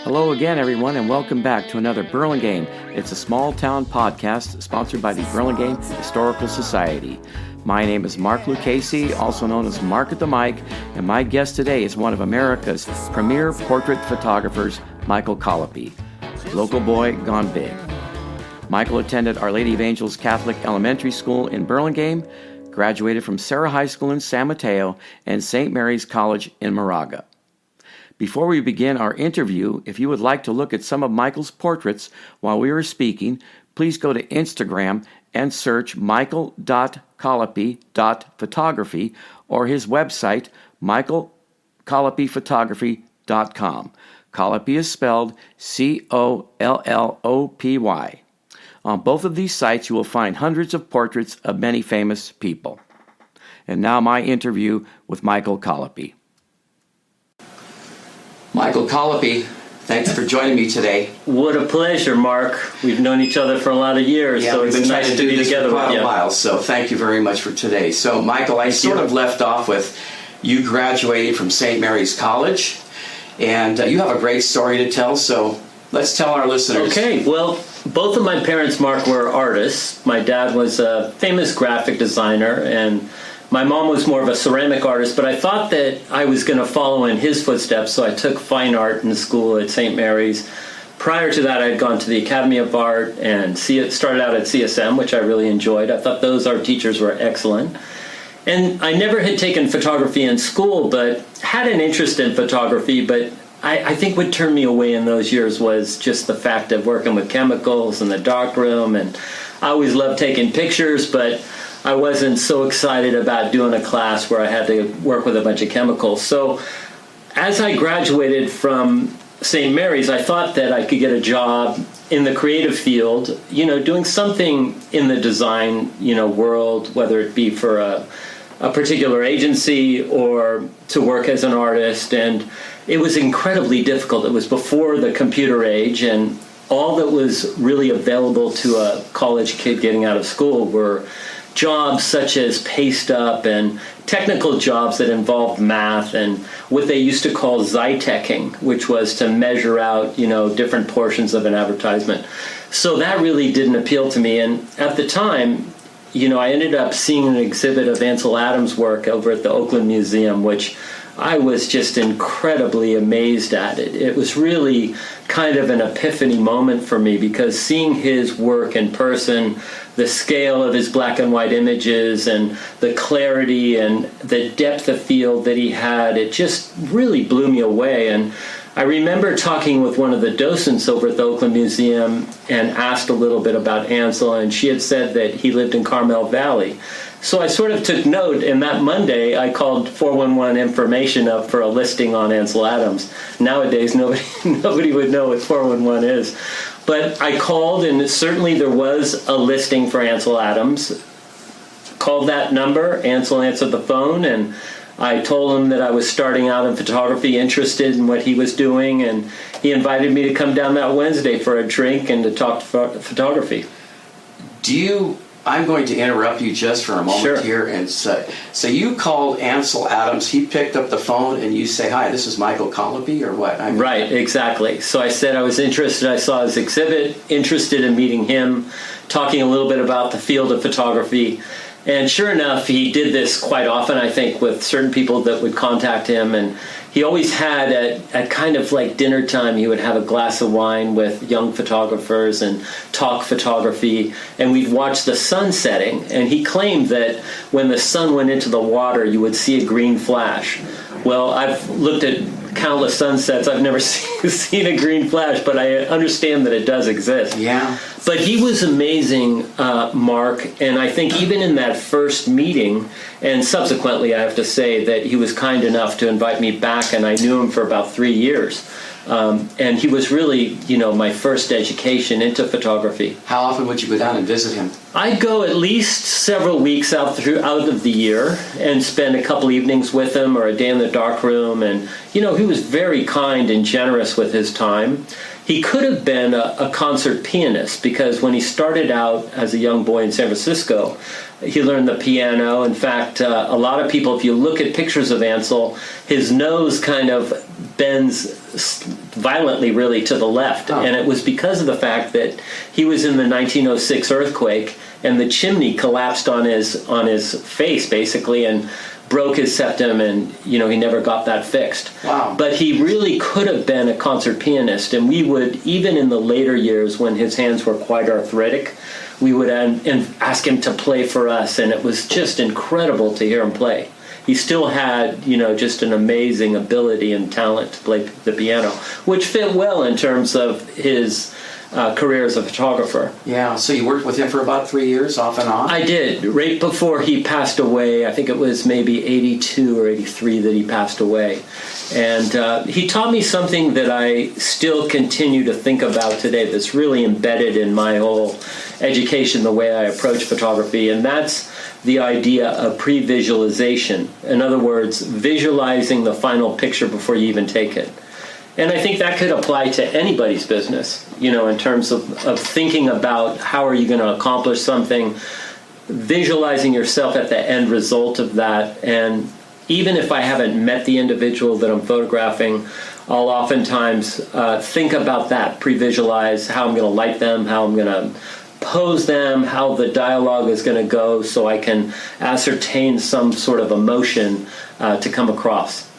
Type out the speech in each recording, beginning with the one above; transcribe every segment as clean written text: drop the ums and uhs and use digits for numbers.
Hello again, everyone, and welcome back to another Burlingame. It's a small-town podcast sponsored by the Burlingame Historical Society. My name is Mark Lucchese, also known as Mark at the Mic, and my guest today is one of America's premier portrait photographers, Michael Collopy. Local boy gone big. Michael attended Our Lady of Angels Catholic Elementary School in Burlingame, graduated from Sarah High School in San Mateo, and St. Mary's College in Moraga. Before we begin our interview, if you would like to look at some of Michael's portraits while we were speaking, please go to Instagram and search michael.collopy.photography or his website, michaelcollopyphotography.com. Collopy is spelled Collopy. On both of these sites, you will find hundreds of portraits of many famous people. And now my interview with Michael Collopy. Michael Collopy, thanks for joining me today. What a pleasure, Mark. We've known each other for a lot of years, so it's nice to be together with you. For quite a while, so thank you very much for today. So, Michael, I sort of left off with you graduated from St. Mary's College, and you have a great story to tell, so let's tell our listeners. Okay, well, both of my parents, Mark, were artists. My dad was a famous graphic designer, and my mom was more of a ceramic artist, but I thought that I was going to follow in his footsteps, so I took fine art in school at St. Mary's. Prior to that, I had gone to the Academy of Art and started out at CSM, which I really enjoyed. I thought those art teachers were excellent. And I never had taken photography in school, but had an interest in photography, but I think what turned me away in those years was just the fact of working with chemicals in the darkroom, and I always loved taking pictures, but I wasn't so excited about doing a class where I had to work with a bunch of chemicals. So as I graduated from St. Mary's, I thought that I could get a job in the creative field, doing something in the design, world, whether it be for a particular agency or to work as an artist. And it was incredibly difficult. It was before the computer age, and all that was really available to a college kid getting out of school were jobs such as paste up and technical jobs that involved math and what they used to call Zyteching, which was to measure out, different portions of an advertisement. So that really didn't appeal to me. And at the time, I ended up seeing an exhibit of Ansel Adams' work over at the Oakland Museum, which I was just incredibly amazed at it. It was really kind of an epiphany moment for me, because seeing his work in person, the scale of his black and white images and the clarity and the depth of field that he had, it just really blew me away. And I remember talking with one of the docents over at the Oakland Museum and asked a little bit about Ansel, and she had said that he lived in Carmel Valley. So I sort of took note, and that Monday I called 411 information up for a listing on Ansel Adams. Nowadays, nobody would know what 411 is. But I called, and certainly there was a listing for Ansel Adams. Called that number, Ansel answered the phone, and I told him that I was starting out in photography, interested in what he was doing, and he invited me to come down that Wednesday for a drink and to talk photography. I'm going to interrupt you just for a moment here. And so you called Ansel Adams, he picked up the phone, and you say, "Hi, this is Michael Collopy," or what? Right, exactly. So I said I was interested. I saw his exhibit, interested in meeting him, talking a little bit about the field of photography. And sure enough, he did this quite often, I think, with certain people that would contact him. And he always had, at kind of like dinner time, he would have a glass of wine with young photographers and talk photography. And we'd watch the sun setting. And he claimed that when the sun went into the water, you would see a green flash. Well, I've looked at countless sunsets. I've never seen a green flash, but I understand that it does exist. Yeah. But he was amazing, Mark, and I think even in that first meeting, and subsequently I have to say that he was kind enough to invite me back, and I knew him for about 3 years. And he was really, my first education into photography. How often would you go down and visit him? I'd go at least several weeks out of the year and spend a couple evenings with him, or a day in the darkroom. And, he was very kind and generous with his time. He could have been a concert pianist, because when he started out as a young boy in San Francisco, he learned the piano. In fact, a lot of people, if you look at pictures of Ansel, his nose kind of bends violently, really, to the left. Oh. And it was because of the fact that he was in the 1906 earthquake, and the chimney collapsed on his face, basically, and broke his septum, and he never got that fixed. Wow. But he really could have been a concert pianist, and we would, even in the later years when his hands were quite arthritic, we would ask him to play for us, and it was just incredible to hear him play. He still had, just an amazing ability and talent to play the piano, which fit well in terms of his career as a photographer. Yeah, so you worked with him for about 3 years, off and on? I did, right before he passed away. I think it was maybe 82 or 83 that he passed away. And he taught me something that I still continue to think about today that's really embedded in my whole education, the way I approach photography, and that's the idea of pre-visualization. In other words, visualizing the final picture before you even take it. And I think that could apply to anybody's business, in terms of thinking about how are you going to accomplish something, visualizing yourself at the end result of that. And even if I haven't met the individual that I'm photographing, I'll oftentimes think about that, pre-visualize how I'm going to light them, how I'm going to pose them, how the dialogue is going to go, so I can ascertain some sort of emotion to come across.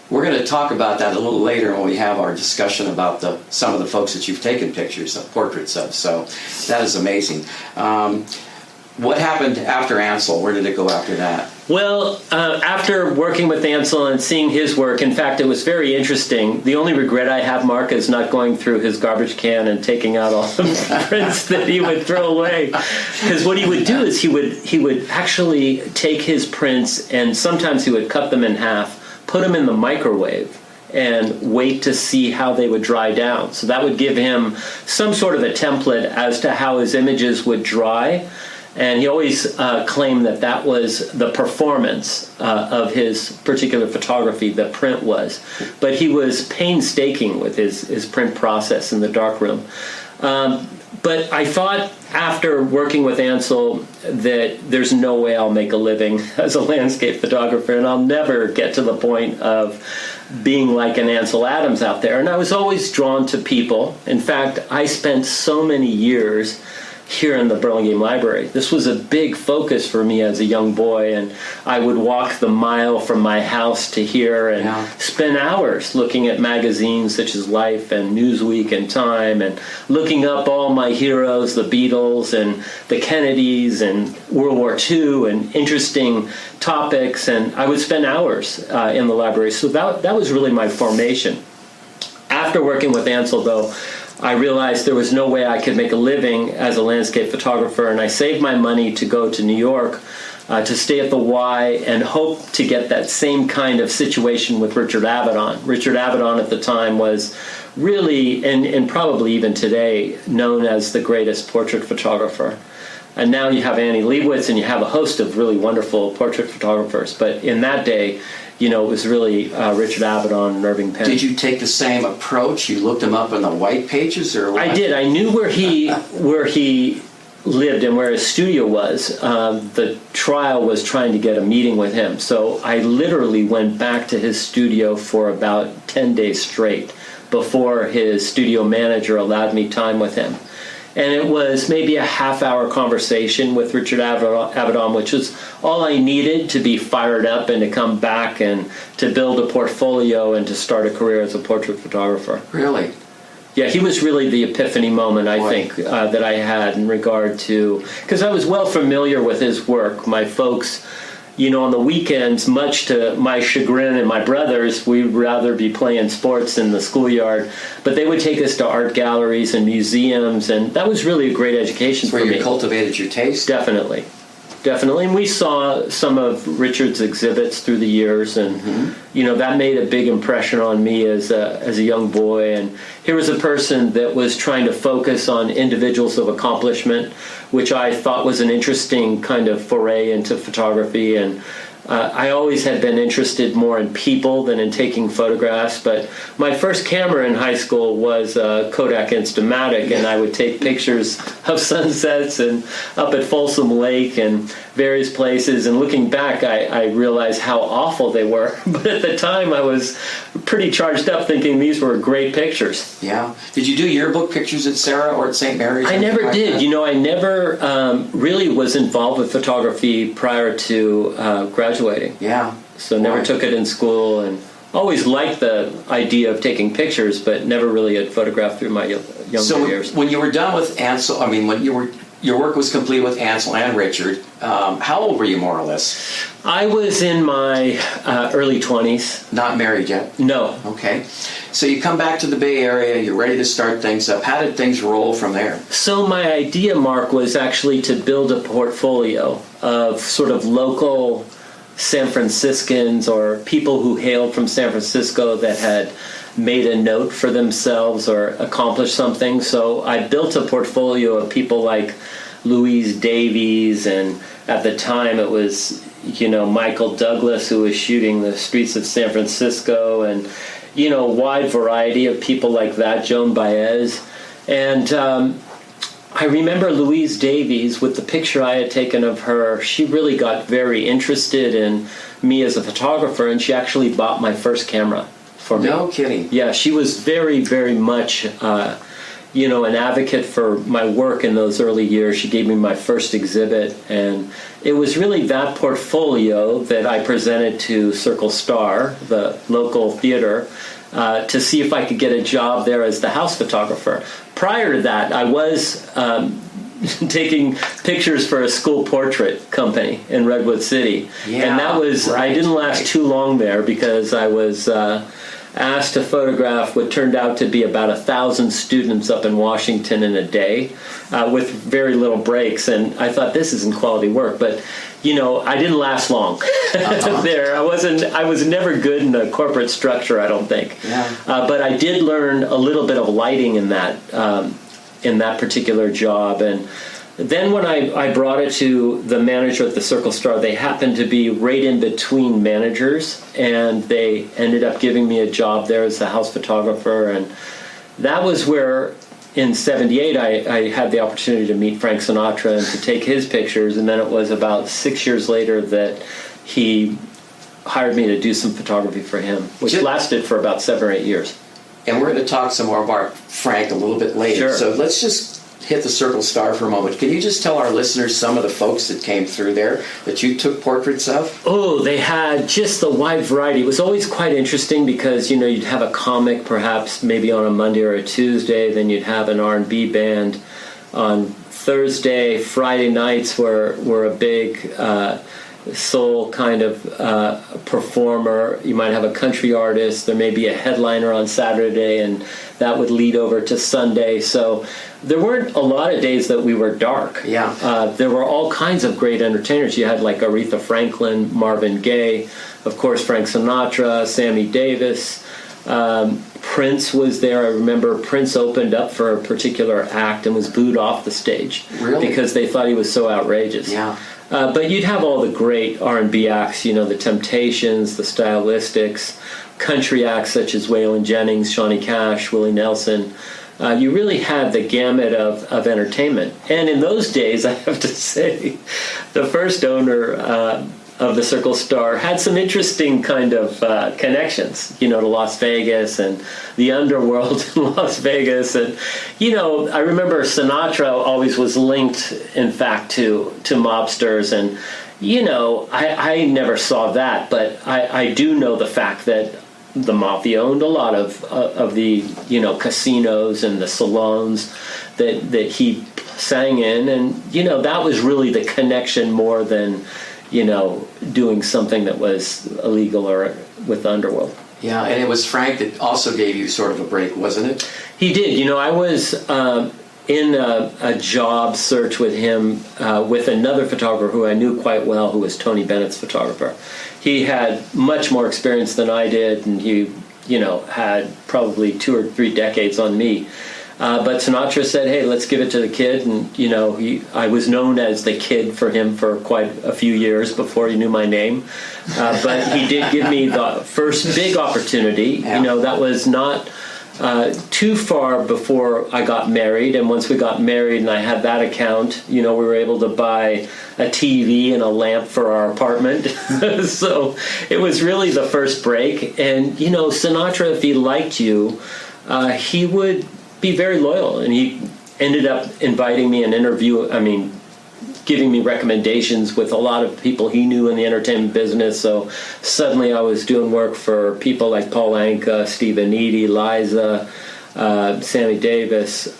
We're going to talk about that a little later when we have our discussion about some of the folks that you've taken pictures of, portraits of. So that is amazing. What happened after Ansel? Where did it go after that? Well, after working with Ansel and seeing his work, in fact, it was very interesting. The only regret I have, Mark, is not going through his garbage can and taking out all the prints that he would throw away. Because what he would do is he would actually take his prints, and sometimes he would cut them in half, put them in the microwave, and wait to see how they would dry down. So that would give him some sort of a template as to how his images would dry. And he always claimed that was the performance of his particular photography, the print was. But he was painstaking with his print process in the darkroom. But I thought after working with Ansel that there's no way I'll make a living as a landscape photographer, and I'll never get to the point of being like an Ansel Adams out there. And I was always drawn to people. In fact, I spent so many years here in the Burlingame Library. This was a big focus for me as a young boy, and I would walk the mile from my house to here and spend hours looking at magazines such as Life and Newsweek and Time, and looking up all my heroes, the Beatles and the Kennedys and World War II, and interesting topics, and I would spend hours in the library. So that was really my formation. After working with Ansel, though, I realized there was no way I could make a living as a landscape photographer, and I saved my money to go to New York to stay at the Y and hope to get that same kind of situation with Richard Avedon. Richard Avedon at the time was really, and probably even today, known as the greatest portrait photographer. And now you have Annie Leibovitz, and you have a host of really wonderful portrait photographers. But in that day, it was really Richard Avedon and Irving Penn. Did you take the same approach? You looked him up in the white pages, or what? I did. I knew where he lived and where his studio was. The trial was trying to get a meeting with him. So I literally went back to his studio for about 10 days straight before his studio manager allowed me time with him. And it was maybe a half-hour conversation with Richard Avedon, which was all I needed to be fired up and to come back and to build a portfolio and to start a career as a portrait photographer. Really? Yeah, he was really the epiphany moment, I think, that I had in regard to... Because I was well familiar with his work. My folks... on the weekends, much to my chagrin and my brothers, we'd rather be playing sports in the schoolyard. But they would take us to art galleries and museums, and that was really a great education for me. Where you cultivated your taste? Definitely. And we saw some of Richard's exhibits through the years, and that made a big impression on me as a young boy. And here was a person that was trying to focus on individuals of accomplishment, which I thought was an interesting kind of foray into photography. And I always had been interested more in people than in taking photographs, but my first camera in high school was a Kodak Instamatic, and I would take pictures of sunsets and up at Folsom Lake and various places, and looking back, I realized how awful they were. But at the time, I was pretty charged up thinking these were great pictures. Yeah. Did you do yearbook pictures at Sarah or at St. Mary's? I never did. You know, I never really was involved with photography prior to graduating. Yeah. So never took it in school, and always liked the idea of taking pictures, but never really had photographed through my younger years. So when you were done with Ansel, I mean, when your work was complete with Ansel and Richard, how old were you, more or less? I was in my early 20s. Not married yet? No. Okay. So you come back to the Bay Area, you're ready to start things up. How did things roll from there? So my idea, Mark, was actually to build a portfolio of sort of local San Franciscans or people who hailed from San Francisco that had made a note for themselves or accomplished something. So I built a portfolio of people like Louise Davies, and at the time it was, you know, Michael Douglas, who was shooting the streets of San Francisco, and, you know, a wide variety of people like that, Joan Baez. And I remember Louise Davies, with the picture I had taken of her, she really got very interested in me as a photographer, and she actually bought my first camera for me. No kidding. Yeah, she was very, very much, you know, an advocate for my work in those early years. She gave me my first exhibit, and it was really that portfolio that I presented to Circle Star, the local theater, to see if I could get a job there as the house photographer. Prior to that, I was taking pictures for a school portrait company in Redwood City. Yeah, and that was, right, I didn't last too long there because I was asked to photograph what turned out to be about 1,000 students up in Washington in a day with very little breaks. And I thought, this isn't quality work. But, you know, I didn't last long there. I was never good in a corporate structure, I don't think. Yeah. But I did learn a little bit of lighting in that particular job. And then when I brought it to the manager at the Circle Star, they happened to be right in between managers, and they ended up giving me a job there as the house photographer. And that was where, in '78, I had the opportunity to meet Frank Sinatra and to take his pictures. And then it was about 6 years later that he hired me to do some photography for him, which lasted for about 7 or 8 years. And we're going to talk some more about Frank a little bit later. Sure. So let's just hit the Circle Star for a moment. Can you just tell our listeners some of the folks that came through there that you took portraits of? Oh, they had just the wide variety. It was always quite interesting because, you know, you'd have a comic perhaps maybe on a Monday or a Tuesday, then you'd have an R&B band on Thursday. Friday nights were a big soul kind of performer. You might have a country artist. There may be a headliner on Saturday, and that would lead over to Sunday. So there weren't a lot of days that we were dark. Yeah. There were all kinds of great entertainers. You had like Aretha Franklin, Marvin Gaye, of course Frank Sinatra, Sammy Davis. Prince was there. I remember Prince opened up for a particular act and was booed off the stage. Really? Because they thought he was so outrageous. Yeah. But you'd have all the great R&B acts, you know, the Temptations, the Stylistics, country acts such as Waylon Jennings, Shawnee Cash, Willie Nelson. You really had the gamut of entertainment. And in those days, I have to say, the first owner of the Circle Star had some interesting kind of connections, you know, to Las Vegas and the underworld in Las Vegas. And, you know, I remember Sinatra always was linked, in fact, to mobsters. And, you know, I never saw that, but I do know the fact that the mafia owned a lot of the, you know, casinos and the salons that he sang in. And, you know, that was really the connection more than, you know, doing something that was illegal or with the underworld. Yeah, and it was Frank that also gave you sort of a break, wasn't it? He did. You know, I was in a job search with him with another photographer who I knew quite well, who was Tony Bennett's photographer. He had much more experience than I did, and he, you know, had probably 2 or 3 decades on me. But Sinatra said, hey, let's give it to the kid. And, you know, I was known as the kid for him for quite a few years before he knew my name. But he did give me the first big opportunity. Yeah. You know, that was not too far before I got married. And once we got married and I had that account, you know, we were able to buy a TV and a lamp for our apartment. So it was really the first break. And, you know, Sinatra, if he liked you, he would be very loyal. And he ended up inviting me an interview, giving me recommendations with a lot of people he knew in the entertainment business. So suddenly I was doing work for people like Paul Anka, Stephen Eady, Liza, Sammy Davis,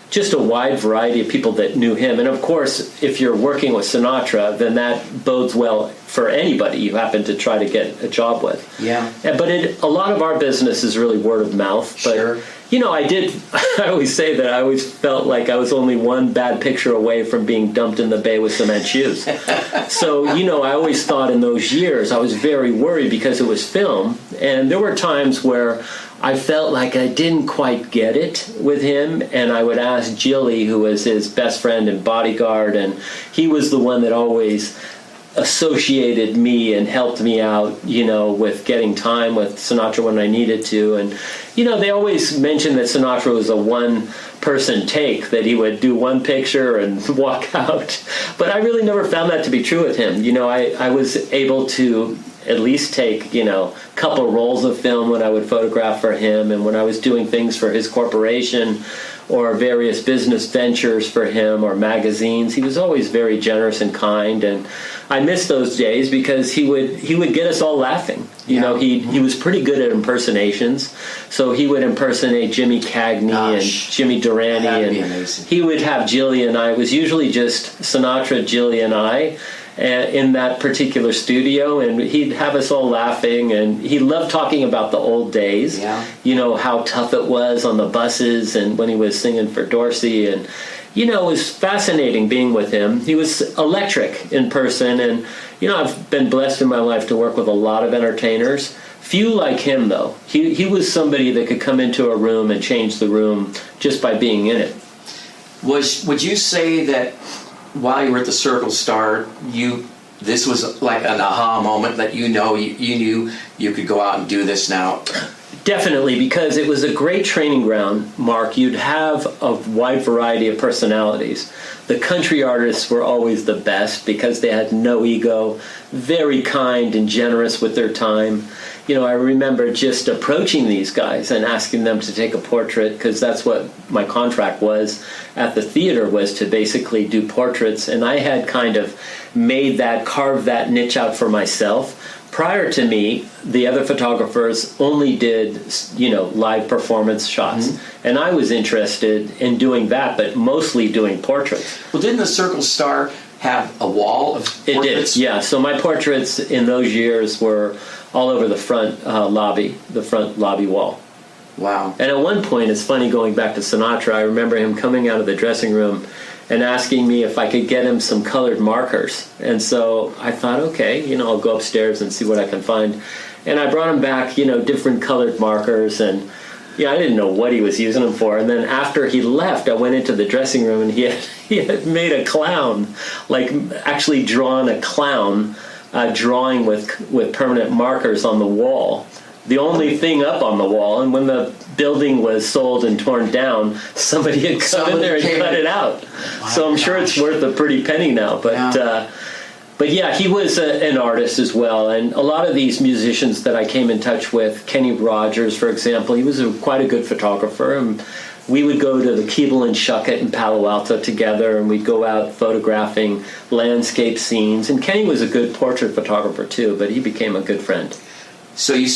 just a wide variety of people that knew him. And of course, if you're working with Sinatra, then that bodes well for anybody you happen to try to get a job with. Yeah. But a lot of our business is really word of mouth. But, sure. You know, I always say that I always felt like I was only one bad picture away from being dumped in the bay with cement shoes. So, you know, I always thought in those years I was very worried because it was film. And there were times where I felt like I didn't quite get it with him. And I would ask Jilly, who was his best friend and bodyguard, and he was the one that always associated me and helped me out, you know, with getting time with Sinatra when I needed to. And, you know, they always mentioned that Sinatra was a one-person take, that he would do one picture and walk out. But I really never found that to be true with him. You know, I was able to at least take, you know, a couple rolls of film when I would photograph for him, and when I was doing things for his corporation or various business ventures for him or magazines, he was always very generous and kind. And I miss those days because he would get us all laughing. You know, he was pretty good at impersonations. So he would impersonate Jimmy Cagney and Jimmy Durante, and he would have Jilly and I. It was usually just Sinatra, Jilly, and I in that particular studio, and he'd have us all laughing. And he loved talking about the old days. Yeah. You know, how tough it was on the buses and when he was singing for Dorsey. And you know, it was fascinating being with him. He was electric in person, and, you know, I've been blessed in my life to work with a lot of entertainers. Few like him, though. He was somebody that could come into a room and change the room just by being in it. Would you say that while you were at the Circle Star, this was like an aha moment that you knew you could go out and do this now? Definitely, because it was a great training ground, Mark. You'd have a wide variety of personalities. The country artists were always the best because they had no ego, very kind and generous with their time. You know, I remember just approaching these guys and asking them to take a portrait, because that's what my contract was at the theater, was to basically do portraits. And I had kind of carved that niche out for myself. Prior to me, the other photographers only did, you know, live performance shots. Mm-hmm. And I was interested in doing that, but mostly doing portraits. Well, didn't the Circle Star have a wall of portraits? It did, yeah. So my portraits in those years were all over the front lobby wall. Wow. And at one point, it's funny going back to Sinatra, I remember him coming out of the dressing room and asking me if I could get him some colored markers. And so I thought, okay, you know, I'll go upstairs and see what I can find. And I brought him back, you know, different colored markers, and yeah, I didn't know what he was using them for. And then after he left, I went into the dressing room, and he had made a clown, like actually drawn a clown, drawing with permanent markers on the wall. The only thing up on the wall, and when the building was sold and torn down, somebody had come in there and cut it out. So I'm sure it's worth a pretty penny now. But yeah, he was an artist as well. And a lot of these musicians that I came in touch with, Kenny Rogers, for example, he was quite a good photographer. And we would go to the Keeble and Shuckett in Palo Alto together, and we'd go out photographing landscape scenes. And Kenny was a good portrait photographer too, but he became a good friend. So you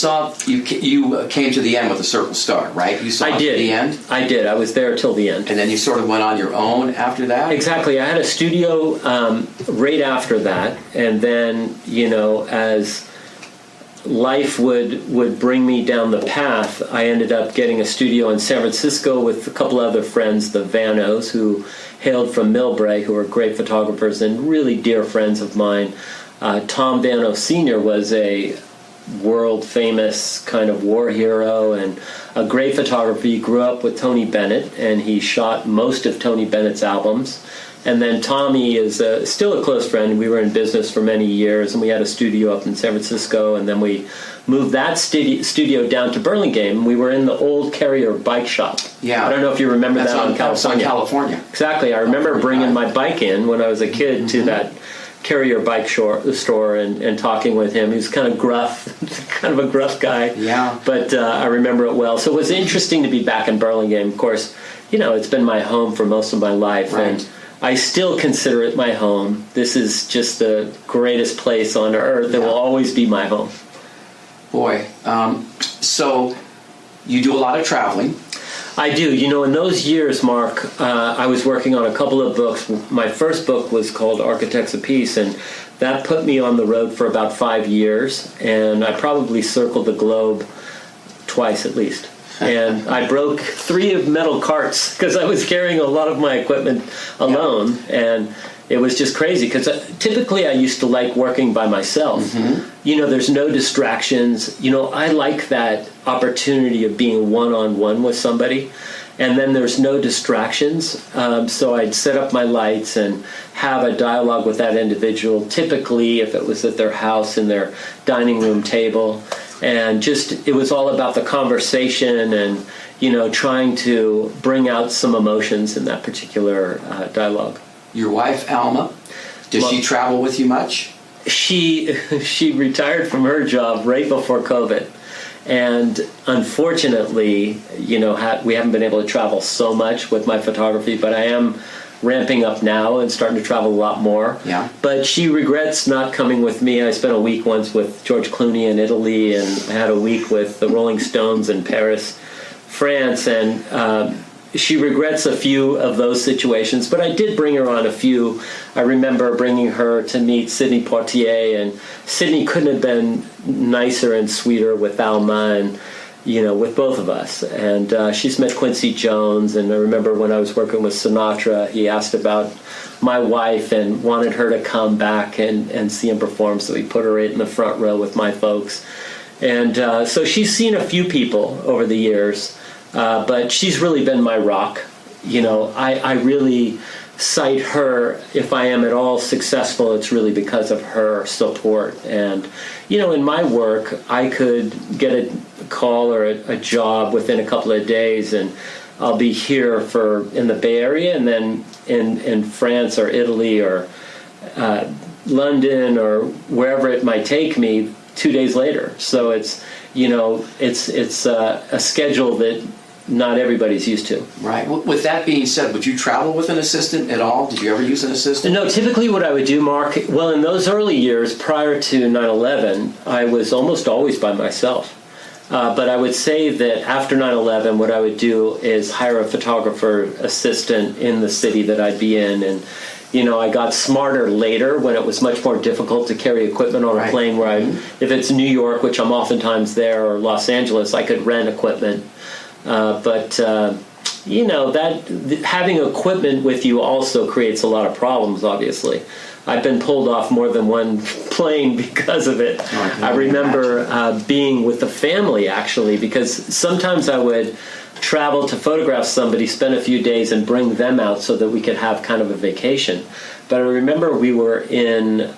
came to the end with the Circle Star, right? You saw it to the end? I did. I was there till the end. And then you sort of went on your own after that? Exactly. I had a studio right after that. And then, you know, as life would bring me down the path, I ended up getting a studio in San Francisco with a couple other friends, the Vanos, who hailed from Millbrae, who were great photographers and really dear friends of mine. Tom Vano Sr. was a world famous kind of war hero and a great photographer. He grew up with Tony Bennett, and he shot most of Tony Bennett's albums. And then Tommy is still a close friend. We were in business for many years, and we had a studio up in San Francisco, and then we moved that studio down to Burlingame. We were in the old Carrier bike shop. Yeah. I don't know if you remember that on California. On California. Exactly. I remember bringing my bike in when I was a kid to that Carrier bike store and talking with him. He was kind of gruff, kind of a gruff guy. Yeah. But I remember it well. So it was interesting to be back in Burlingame. Of course, it's been my home for most of my life. Right. And I still consider it my home. This is just the greatest place on earth. It will always be my home. Boy. So you do a lot of traveling. I do. In those years, Mark, I was working on a couple of books. My first book was called Architects of Peace, and that put me on the road for about 5 years, and I probably circled the globe twice at least. And I broke 3 metal carts because I was carrying a lot of my equipment alone, and it was just crazy because typically I used to like working by myself. There's no distractions. I like that opportunity of being one-on-one with somebody, and then there's no distractions. So I'd set up my lights and have a dialogue with that individual, typically if it was at their house in their dining room table. And it was all about the conversation and, trying to bring out some emotions in that particular dialogue. Your wife, Alma, does she travel with you much? She retired from her job right before COVID. And unfortunately, we haven't been able to travel so much with my photography, but I am ramping up now and starting to travel a lot more. Yeah. But she regrets not coming with me. I spent a week once with George Clooney in Italy, and I had a week with the Rolling Stones in Paris, France, and she regrets a few of those situations, but I did bring her on a few. I remember bringing her to meet Sidney Poitier, and Sidney couldn't have been nicer and sweeter with Alma and, with both of us. And she's met Quincy Jones, and I remember when I was working with Sinatra, he asked about my wife and wanted her to come back and see him perform, so he put her right in the front row with my folks. And so she's seen a few people over the years, but she's really been my rock. I really cite her. If I am at all successful, it's really because of her support. And, in my work, I could get a call or a job within a couple of days, and I'll be here in the Bay Area, and then in France or Italy or London or wherever it might take me 2 days later. So it's a schedule that not everybody's used to. Right. With that being said, would you travel with an assistant at all? Did you ever use an assistant? No, typically what I would do, Mark, well, in those early years prior to 9/11, I was almost always by myself. But I would say that after 9/11, what I would do is hire a photographer assistant in the city that I'd be in. And, I got smarter later when it was much more difficult to carry equipment on a plane where if it's New York, which I'm oftentimes there, or Los Angeles, I could rent equipment. Having equipment with you also creates a lot of problems, obviously. I've been pulled off more than one plane because of it. I remember being with the family, actually, because sometimes I would travel to photograph somebody, spend a few days, and bring them out so that we could have kind of a vacation. But I remember we were in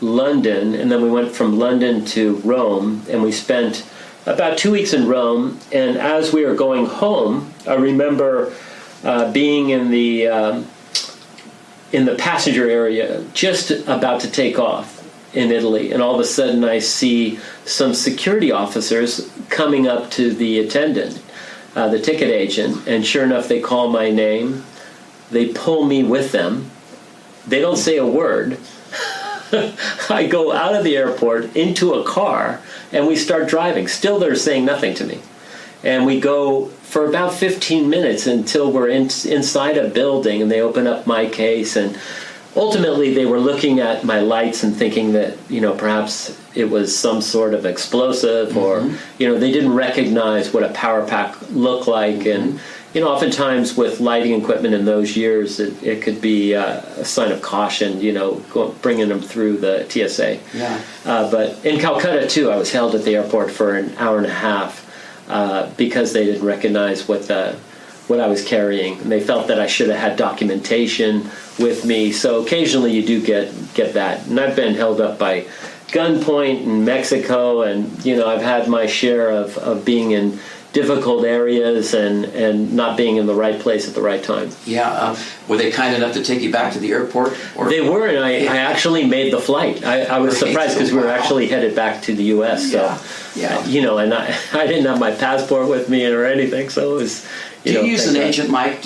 London, and then we went from London to Rome, and we spent about 2 weeks in Rome. And as we were going home, I remember being in the passenger area, just about to take off in Italy, and all of a sudden I see some security officers coming up to the attendant, the ticket agent, and sure enough, they call my name. They pull me with them. They don't say a word. I go out of the airport into a car, and we start driving. Still, they're saying nothing to me. And we go for about 15 minutes until we're inside a building, and they open up my case. And ultimately, they were looking at my lights and thinking that, perhaps it was some sort of explosive, or, they didn't recognize what a power pack looked like. And, oftentimes with lighting equipment in those years, it could be a sign of caution, bringing them through the TSA. Yeah. But in Calcutta, too, I was held at the airport for an hour and a half because they didn't recognize what I was carrying. And they felt that I should have had documentation with me. So occasionally you do get that. And I've been held up by gunpoint in Mexico, and, I've had my share of being in difficult areas and not being in the right place at the right time. Yeah. Were they kind enough to take you back to the airport? They were, and I actually made the flight. I was surprised because we were actually headed back to the U.S. So, and I didn't have my passport with me or anything, so it was... Do you use an agent, Mike?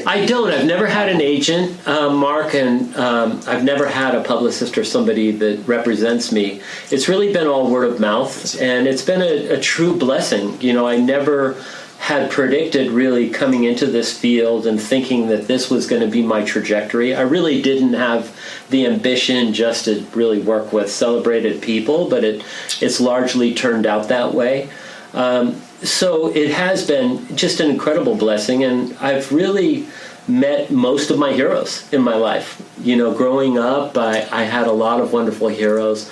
I don't. I've never had an agent, Mark, and I've never had a publicist or somebody that represents me. It's really been all word of mouth, and it's been a true blessing. I never had predicted really coming into this field and thinking that this was going to be my trajectory. I really didn't have the ambition just to really work with celebrated people, but it's largely turned out that way. So it has been just an incredible blessing, and I've really met most of my heroes in my life. Growing up, I had a lot of wonderful heroes.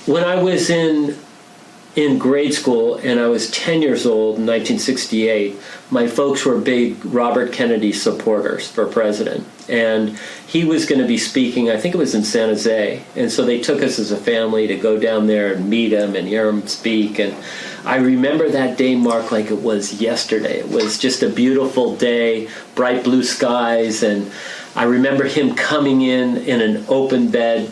When I was in grade school and I was 10 years old in 1968, my folks were big Robert Kennedy supporters for president. And he was going to be speaking, I think it was in San Jose. And so they took us as a family to go down there and meet him and hear him speak. And I remember that day, Mark, like it was yesterday. It was just a beautiful day, bright blue skies, and I remember him coming in an open bed,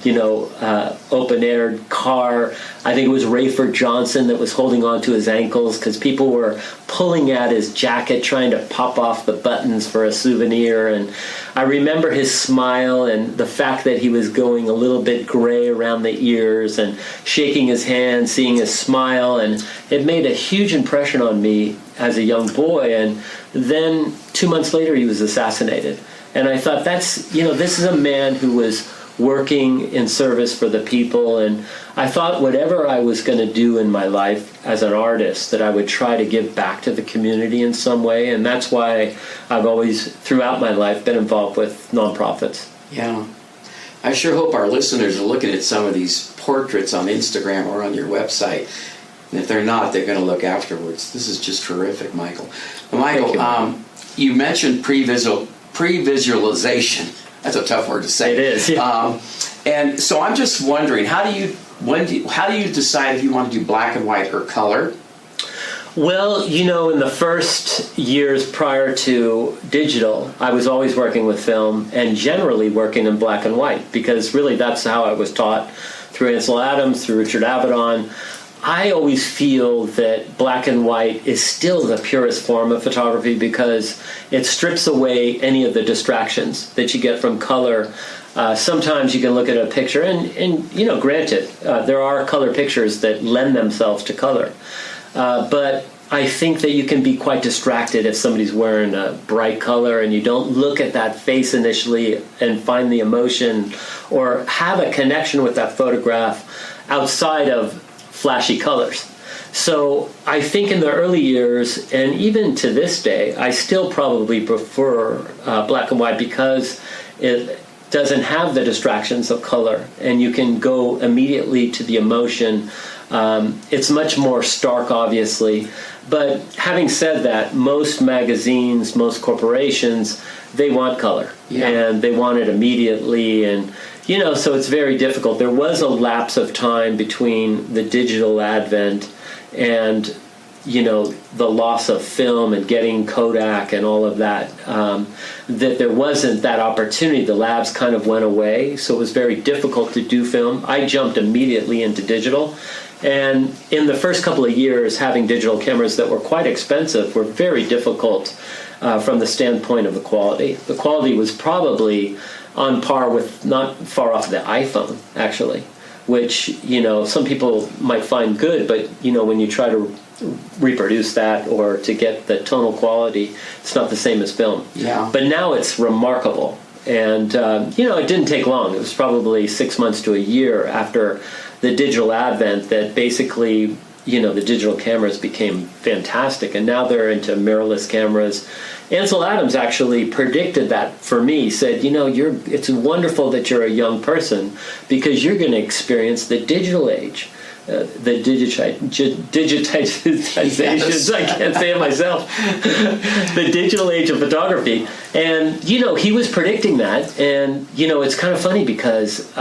open-aired car. I think it was Redford Johnson that was holding on to his ankles because people were pulling at his jacket, trying to pop off the buttons for a souvenir. And I remember his smile and the fact that he was going a little bit gray around the ears and shaking his hand, seeing his smile. And it made a huge impression on me as a young boy. And then 2 months later, he was assassinated. And I thought, this is a man who was working in service for the people. And I thought whatever I was going to do in my life as an artist, that I would try to give back to the community in some way. And that's why I've always, throughout my life, been involved with nonprofits. Yeah. I sure hope our listeners are looking at some of these portraits on Instagram or on your website. And if they're not, they're going to look afterwards. This is just terrific, Michael. Michael, you mentioned pre-visualization. That's a tough word to say. It is. Yeah. And so I'm just wondering, how do you decide if you want to do black and white or color? Well, in the first years prior to digital, I was always working with film and generally working in black and white because really that's how I was taught through Ansel Adams, through Richard Avedon. I always feel that black and white is still the purest form of photography because it strips away any of the distractions that you get from color. Sometimes you can look at a picture and granted, there are color pictures that lend themselves to color. But I think that you can be quite distracted if somebody's wearing a bright color and you don't look at that face initially and find the emotion or have a connection with that photograph outside of flashy colors. So I think in the early years, and even to this day, I still probably prefer black and white because it doesn't have the distractions of color, and you can go immediately to the emotion. It's much more stark, obviously. But having said that, most magazines, most corporations, they want color, and they want it immediately, and so it's very difficult. There was a lapse of time between the digital advent and, the loss of film and getting Kodak and all of that, that there wasn't that opportunity. The labs kind of went away, so it was very difficult to do film. I jumped immediately into digital. And in the first couple of years, having digital cameras that were quite expensive were very difficult from the standpoint of the quality. The quality was probably on par with, not far off the iPhone, actually, which, some people might find good, but, when you try to reproduce that or to get the tonal quality, it's not the same as film. Yeah. But now it's remarkable. And, it didn't take long. It was probably 6 months to a year after the digital advent that basically the digital cameras became fantastic, and now they're into mirrorless cameras. Ansel Adams actually predicted that for me. He said, it's wonderful that you're a young person because you're going to experience the digital age. The digitization, yes. I can't say it myself, the digital age of photography. And, he was predicting that. And, it's kind of funny because,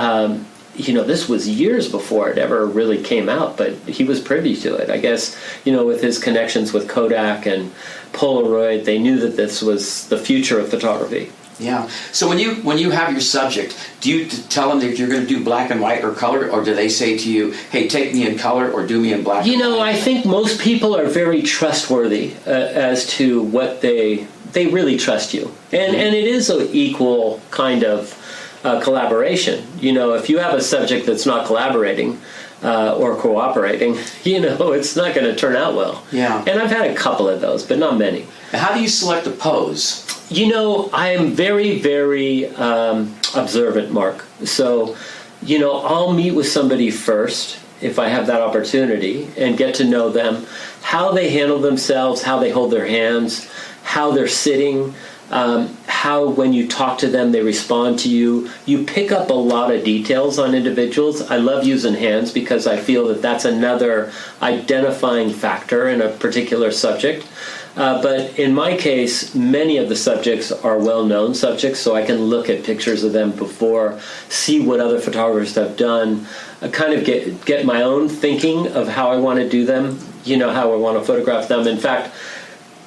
this was years before it ever really came out, but he was privy to it. I guess, with his connections with Kodak and Polaroid, they knew that this was the future of photography. Yeah. So when you have your subject, do you tell them that you're going to do black and white or color, or do they say to you, "Hey, take me in color or do me in black"? and white? I think most people are very trustworthy as to what they really trust you, and it is an equal kind of collaboration. If you have a subject that's not collaborating or cooperating, it's not going to turn out well. Yeah. And I've had a couple of those, but not many. How do you select a pose? I am very, very observant, Mark. So, I'll meet with somebody first, if I have that opportunity, and get to know them, how they handle themselves, how they hold their hands, how they're sitting, how when you talk to them, they respond to you. You pick up a lot of details on individuals. I love using hands because I feel that that's another identifying factor in a particular subject. But in my case, many of the subjects are well-known subjects, so I can look at pictures of them before, see what other photographers have done, kind of get my own thinking of how I want to do them, how I want to photograph them. In fact,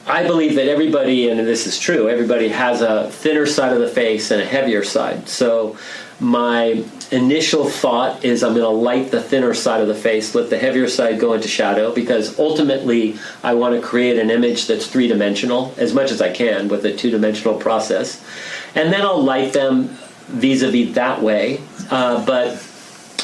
I believe that everybody, and this is true, everybody has a thinner side of the face and a heavier side. So my initial thought is I'm going to light the thinner side of the face, let the heavier side go into shadow, because ultimately I want to create an image that's three-dimensional as much as I can with a two-dimensional process. And then I'll light them vis-a-vis that way. But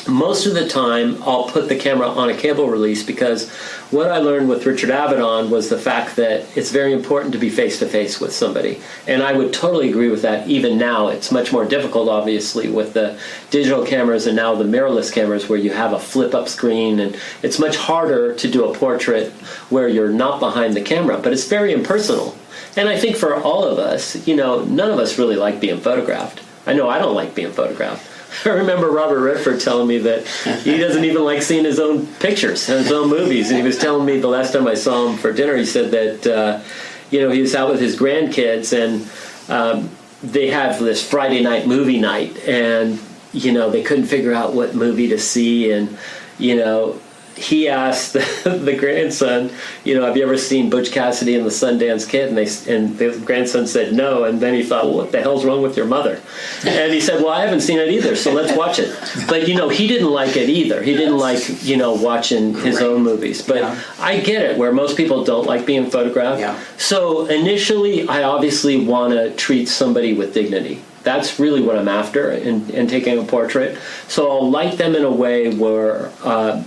most of the time I'll put the camera on a cable release, because what I learned with Richard Avedon was the fact that it's very important to be face-to-face with somebody. And I would totally agree with that. Even now, it's much more difficult, obviously, with the digital cameras and now the mirrorless cameras where you have a flip-up screen. And it's much harder to do a portrait where you're not behind the camera. But it's very impersonal. And I think for all of us, none of us really like being photographed. I know I don't like being photographed. I remember Robert Redford telling me that he doesn't even like seeing his own pictures and his own movies. And he was telling me the last time I saw him for dinner, he said that, he was out with his grandkids and they have this Friday night movie night. And, they couldn't figure out what movie to see. And, he asked the grandson, have you ever seen Butch Cassidy and the Sundance Kid? And the grandson said no. And then he thought, well, what the hell's wrong with your mother? And he said, well, I haven't seen it either, so let's watch it. But, he didn't like it either. He didn't like, watching his own movies. But yeah. I get it, where most people don't like being photographed. Yeah. So initially, I obviously want to treat somebody with dignity. That's really what I'm after in taking a portrait. So I'll light them in a way where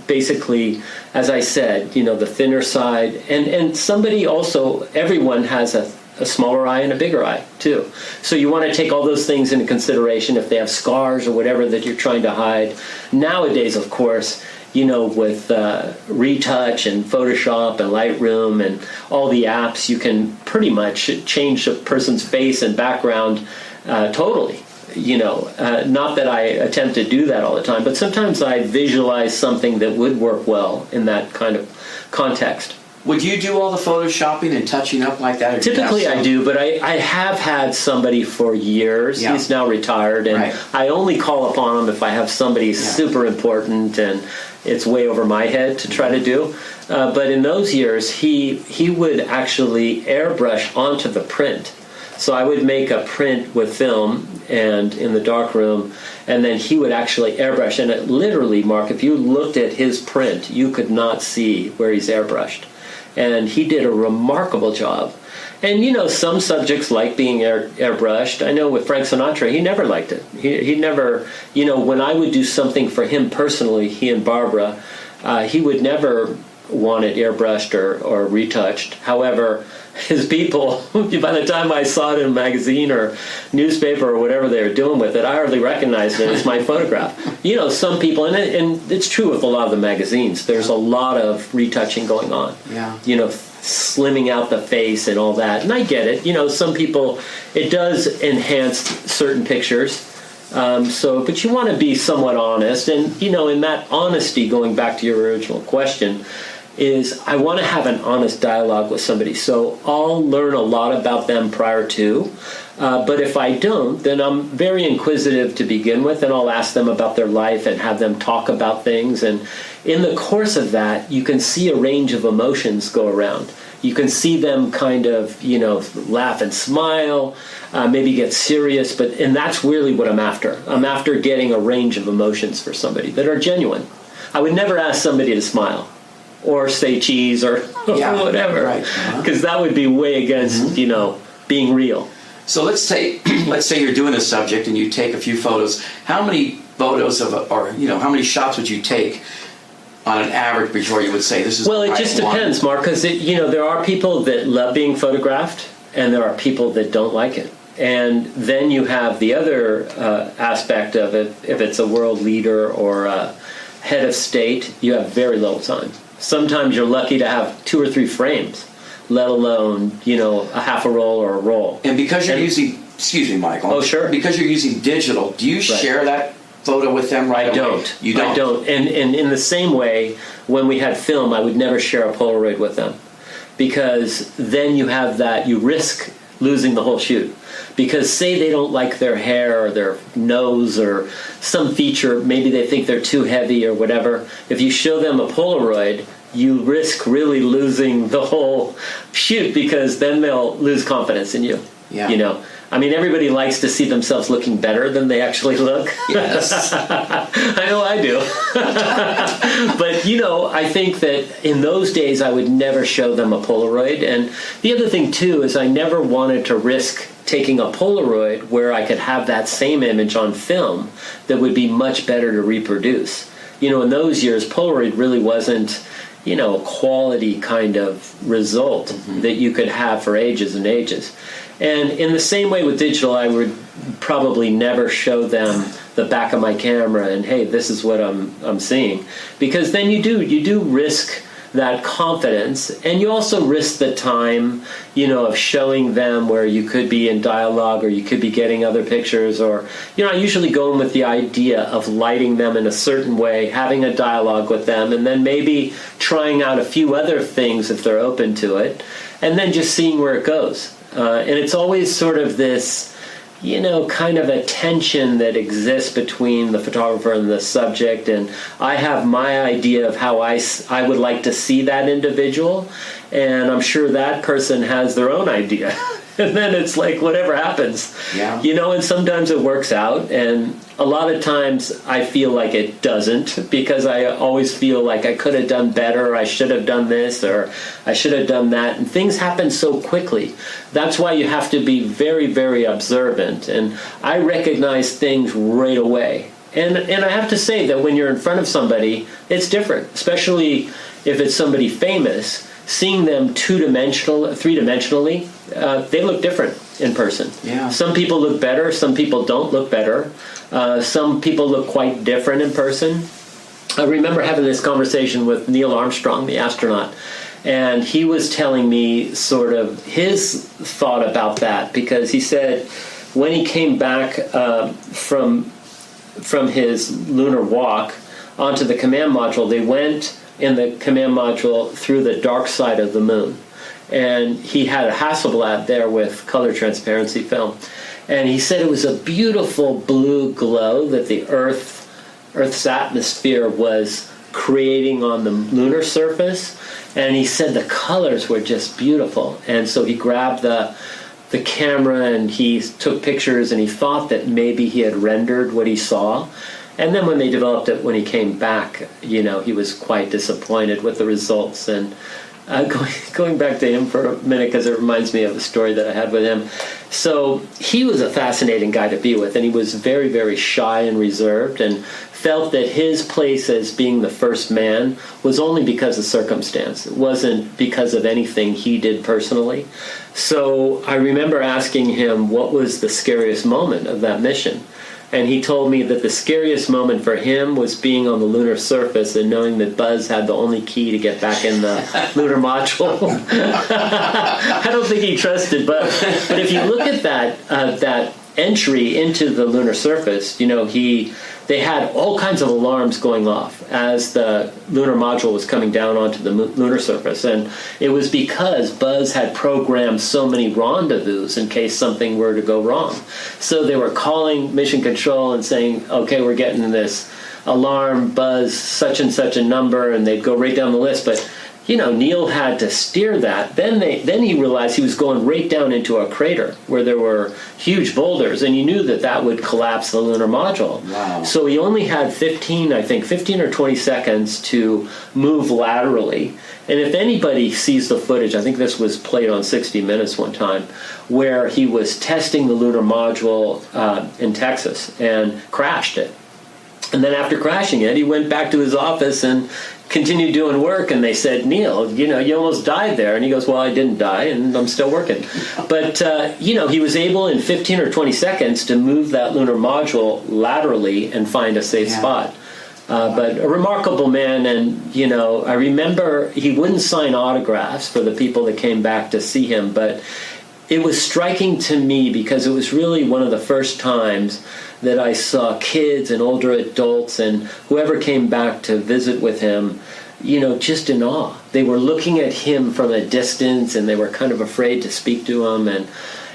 basically, as I said, the thinner side. And somebody also, everyone has a smaller eye and a bigger eye, too. So you want to take all those things into consideration if they have scars or whatever that you're trying to hide. Nowadays, of course, with Retouch and Photoshop and Lightroom and all the apps, you can pretty much change a person's face and background totally. Not that I attempt to do that all the time, but sometimes I visualize something that would work well in that kind of context. Would you do all the photoshopping and touching up like that? Typically I do, but I have had somebody for years. Yeah. He's now retired, and right. I only call upon him if I have somebody super important and it's way over my head to try to do. But in those years, he would actually airbrush onto the print. So I would make a print with film and in the darkroom, and then he would actually airbrush. And it literally, Mark, if you looked at his print, you could not see where he's airbrushed. And he did a remarkable job. And, some subjects like being airbrushed. I know with Frank Sinatra, he never liked it. He never, when I would do something for him personally, he and Barbara, he would never want it airbrushed or retouched. However, his people, by the time I saw it in a magazine or newspaper or whatever they were doing with it, I hardly recognized it as my photograph. Some people, and it's true with a lot of the magazines, there's a lot of retouching going on. Yeah. Slimming out the face and all that. And I get it. Some people, it does enhance certain pictures. But you want to be somewhat honest. And, in that honesty, going back to your original question, is I want to have an honest dialogue with somebody. So I'll learn a lot about them prior to. But if I don't, then I'm very inquisitive to begin with, and I'll ask them about their life and have them talk about things. And in the course of that, you can see a range of emotions go around. You can see them kind of, laugh and smile, maybe get serious, and that's really what I'm after. I'm after getting a range of emotions for somebody that are genuine. I would never ask somebody to smile or say cheese or whatever, right? Because that would be way against, being real. So let's say you're doing a subject and you take a few photos. How many photos how many shots would you take on an average before you would say this is? Well, it just depends, Mark, because there are people that love being photographed and there are people that don't like it. And then you have the other aspect of it. If it's a world leader or a head of state, you have very little time. Sometimes you're lucky to have 2 or 3 frames, let alone, a half a roll or a roll. And because you're using, excuse me, Michael. Oh, sure. Because you're using digital, do you share that photo with them right away? I don't. You don't? I don't. And in the same way, when we had film, I would never share a Polaroid with them. Because then you have that, you risk losing the whole shoot. Because say they don't like their hair or their nose or some feature, maybe they think they're too heavy or whatever. If you show them a Polaroid, you risk really losing the whole shoot because then they'll lose confidence in you. Yeah. Everybody likes to see themselves looking better than they actually look. Yes. I know I do. But, I think that in those days I would never show them a Polaroid. And the other thing, too, is I never wanted to risk taking a Polaroid where I could have that same image on film that would be much better to reproduce. In those years, Polaroid really wasn't, a quality kind of result that you could have for ages and ages. And in the same way with digital, I would probably never show them the back of my camera and, hey, this is what I'm seeing. Because then you do risk that confidence, and you also risk the time, of showing them where you could be in dialogue or you could be getting other pictures, or, I usually go in with the idea of lighting them in a certain way, having a dialogue with them, and then maybe trying out a few other things if they're open to it, and then just seeing where it goes. And it's always sort of this, kind of a tension that exists between the photographer and the subject. And I have my idea of how I would like to see that individual. And I'm sure that person has their own idea. And then it's like whatever happens. Yeah. And sometimes it works out. And a lot of times I feel like it doesn't, because I always feel like I could have done better, or I should have done this, or I should have done that. And things happen so quickly. That's why you have to be very, very observant. And I recognize things right away. And I have to say that when you're in front of somebody, it's different, especially if it's somebody famous. Seeing them three-dimensionally, they look different in person. Yeah. Some people look better, some people don't look better. Some people look quite different in person. I remember having this conversation with Neil Armstrong, the astronaut, and he was telling me sort of his thought about that, because he said when he came back from his lunar walk onto the command module, they went in the command module through the dark side of the moon. And he had a Hasselblad there with color transparency film. And he said it was a beautiful blue glow that the Earth's atmosphere was creating on the lunar surface. And he said the colors were just beautiful. And so he grabbed the camera and he took pictures, and he thought that maybe he had rendered what he saw. And then when they developed it, when he came back, he was quite disappointed with the results. And Going back to him for a minute, because it reminds me of a story that I had with him. So he was a fascinating guy to be with, and he was very, very shy and reserved, and felt that his place as being the first man was only because of circumstance. It wasn't because of anything he did personally. So I remember asking him what was the scariest moment of that mission. And he told me that the scariest moment for him was being on the lunar surface and knowing that Buzz had the only key to get back in the lunar module. I don't think he trusted, but if you look at that entry into the lunar surface, they had all kinds of alarms going off as the lunar module was coming down onto the lunar surface. And it was because Buzz had programmed so many rendezvous in case something were to go wrong. So they were calling Mission Control and saying, okay, we're getting this alarm, Buzz, such and such a number, and they'd go right down the list. But Neil had to steer that. Then he realized he was going right down into a crater where there were huge boulders, and he knew that would collapse the lunar module. Wow. So he only had 15 or 20 seconds to move laterally. And if anybody sees the footage, I think this was played on 60 Minutes one time, where he was testing the lunar module in Texas and crashed it. And then after crashing it, he went back to his office and continued doing work, and they said, Neil, you almost died there. And he goes, well, I didn't die, and I'm still working. But, he was able in 15 or 20 seconds to move that lunar module laterally and find a safe spot. But a remarkable man, and, I remember he wouldn't sign autographs for the people that came back to see him, but it was striking to me because it was really one of the first times that I saw kids and older adults and whoever came back to visit with him, just in awe. They were looking at him from a distance, and they were kind of afraid to speak to him. And,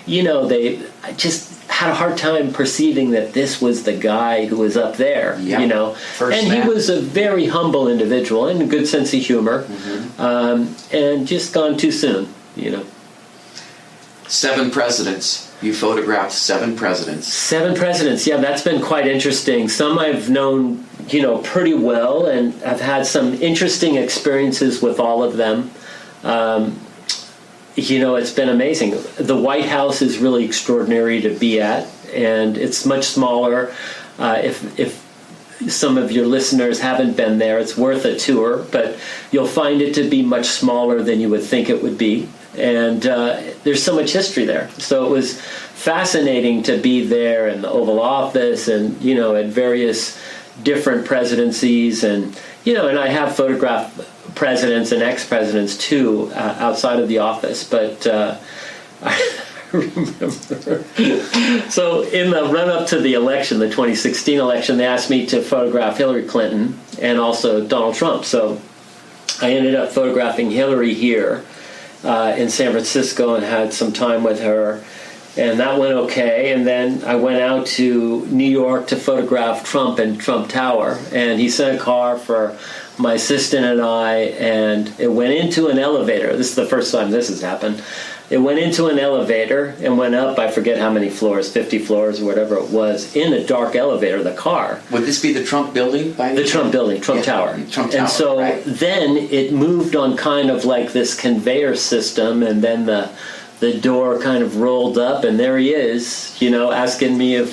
they just had a hard time perceiving that this was the guy who was up there, First and man. He was a very humble individual and a good sense of humor, and just gone too soon, 7 presidents. You photographed 7 presidents. 7 presidents, yeah, that's been quite interesting. Some I've known, pretty well, and I've had some interesting experiences with all of them. It's been amazing. The White House is really extraordinary to be at, and it's much smaller. If some of your listeners haven't been there, it's worth a tour, but you'll find it to be much smaller than you would think it would be. And there's so much history there. So it was fascinating to be there in the Oval Office and, at various different presidencies. And, and I have photographed presidents and ex-presidents, too, outside of the office. But I remember. So in the run-up to the election, the 2016 election, they asked me to photograph Hillary Clinton and also Donald Trump. So I ended up photographing Hillary here in San Francisco and had some time with her, and that went okay. And then I went out to New York to photograph Trump in Trump Tower, and he sent a car for my assistant and I, and it went into an elevator. This is the first time this has happened. It went into an elevator and went up, I forget how many floors, 50 floors or whatever it was, in a dark elevator, the car. Would this be the Trump building? The Trump building, Trump Tower. Trump Tower, and so right. Then it moved on kind of like this conveyor system, and then the door kind of rolled up, and there he is, asking me if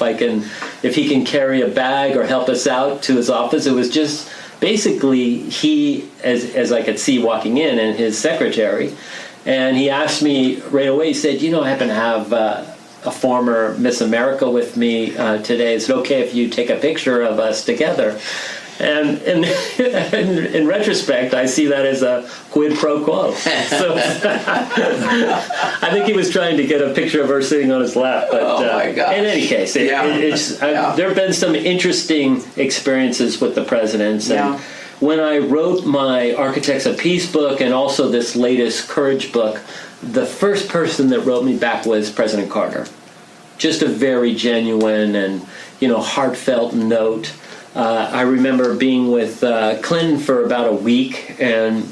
he can carry a bag or help us out to his office. It was just basically he, as I could see walking in, and his secretary. And he asked me right away, he said, I happen to have a former Miss America with me today. Is it okay if you take a picture of us together? And in retrospect, I see that as a quid pro quo. So I think he was trying to get a picture of her sitting on his lap. But my gosh. In any case, there have been some interesting experiences with the presidents. And when I wrote my Architects of Peace book and also this latest Courage book, the first person that wrote me back was President Carter. Just a very genuine and, heartfelt note. I remember being with Clinton for about a week, and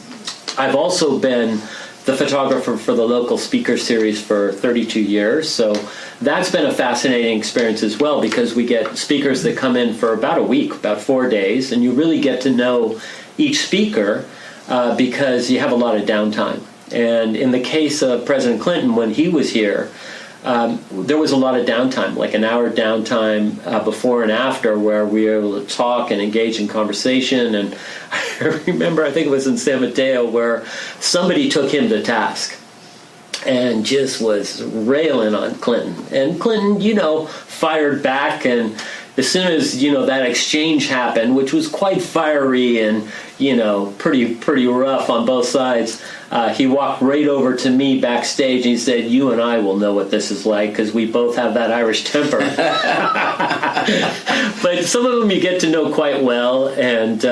I've also been the photographer for the local speaker series for 32 years. So that's been a fascinating experience as well, because we get speakers that come in for about a week, about 4 days, and you really get to know each speaker. because you have a lot of downtime. And in the case of President Clinton, when he was here, there was a lot of downtime, like an hour downtime before and after, where we were able to talk and engage in conversation. And I remember, I think it was in San Mateo, where somebody took him to task and just was railing on Clinton. And Clinton, fired back. And as soon as, that exchange happened, which was quite fiery and, pretty rough on both sides, he walked right over to me backstage and he said, "You and I will know what this is like, because we both have that Irish temper." But some of them you get to know quite well. And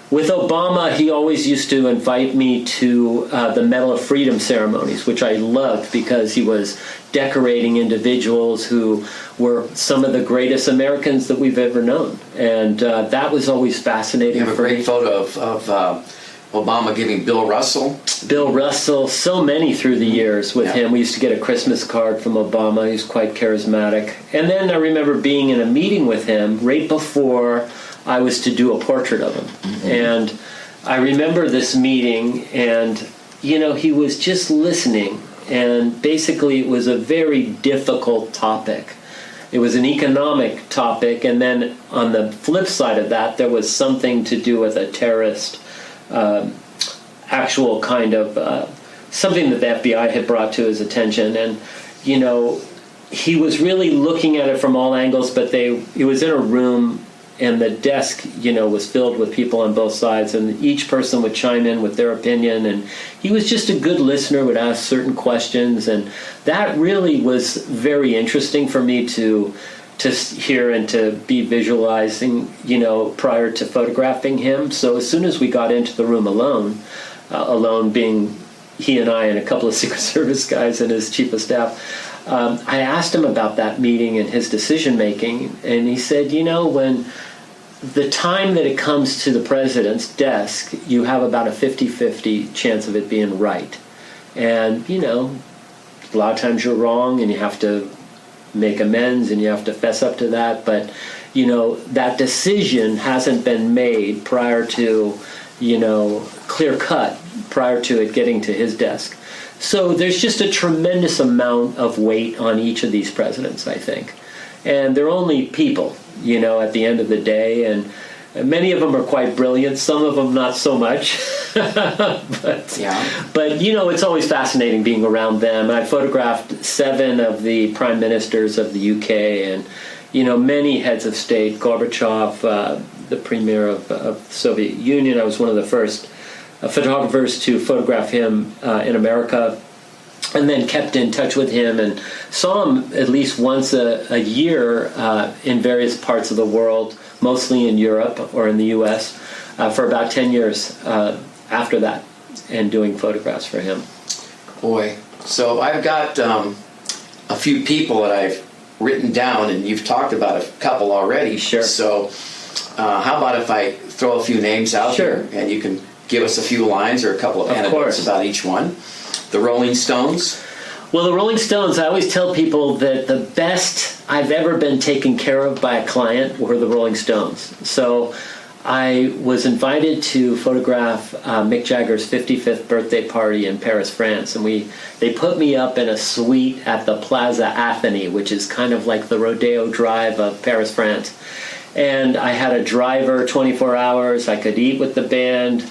with Obama, he always used to invite me to the Medal of Freedom ceremonies, which I loved because he was decorating individuals who were some of the greatest Americans that we've ever known. And that was always fascinating. You have a great photo of Obama giving Bill Russell. Bill Russell, so many through the years with him. We used to get a Christmas card from Obama. He was quite charismatic. And then I remember being in a meeting with him right before I was to do a portrait of him. Mm-hmm. And I remember this meeting, and, he was just listening. And basically it was a very difficult topic. It was an economic topic. And then on the flip side of that, there was something to do with a terrorist actual kind of something that the FBI had brought to his attention. And, he was really looking at it from all angles, but he was in a room, and the desk, was filled with people on both sides, and each person would chime in with their opinion, and he was just a good listener, would ask certain questions, and that really was very interesting for me to hear and to be visualizing, prior to photographing him. So as soon as we got into the room alone being he and I and a couple of Secret Service guys and his chief of staff, I asked him about that meeting and his decision-making, and he said, when the time that it comes to the president's desk, you have about a 50-50 chance of it being right. And, a lot of times you're wrong, and you have to make amends, and you have to fess up to that. But, that decision hasn't been made prior to, clear cut, prior to it getting to his desk. So there's just a tremendous amount of weight on each of these presidents, I think. And they're only people, at the end of the day. And many of them are quite brilliant. Some of them not so much. But it's always fascinating being around them. I photographed 7 of the prime ministers of the UK and, many heads of state. Gorbchev, the premier of the Soviet Union. I was one of the first photographers to photograph him in America, and then kept in touch with him and saw him at least once a year in various parts of the world, mostly in Europe or in the U.S., for about 10 years after that, and doing photographs for him. Boy, so I've got a few people that I've written down, and you've talked about a couple already. Sure. So how about if I throw a few names out here, and you can give us a few lines or a couple of anecdotes about each one. The Rolling Stones. Well, the Rolling Stones, I always tell people that the best I've ever been taken care of by a client were the Rolling Stones. So I was invited to photograph Mick Jagger's 55th birthday party in Paris, France. And they put me up in a suite at the Plaza Athénée, which is kind of like the Rodeo Drive of Paris, France. And I had a driver 24 hours. I could eat with the band.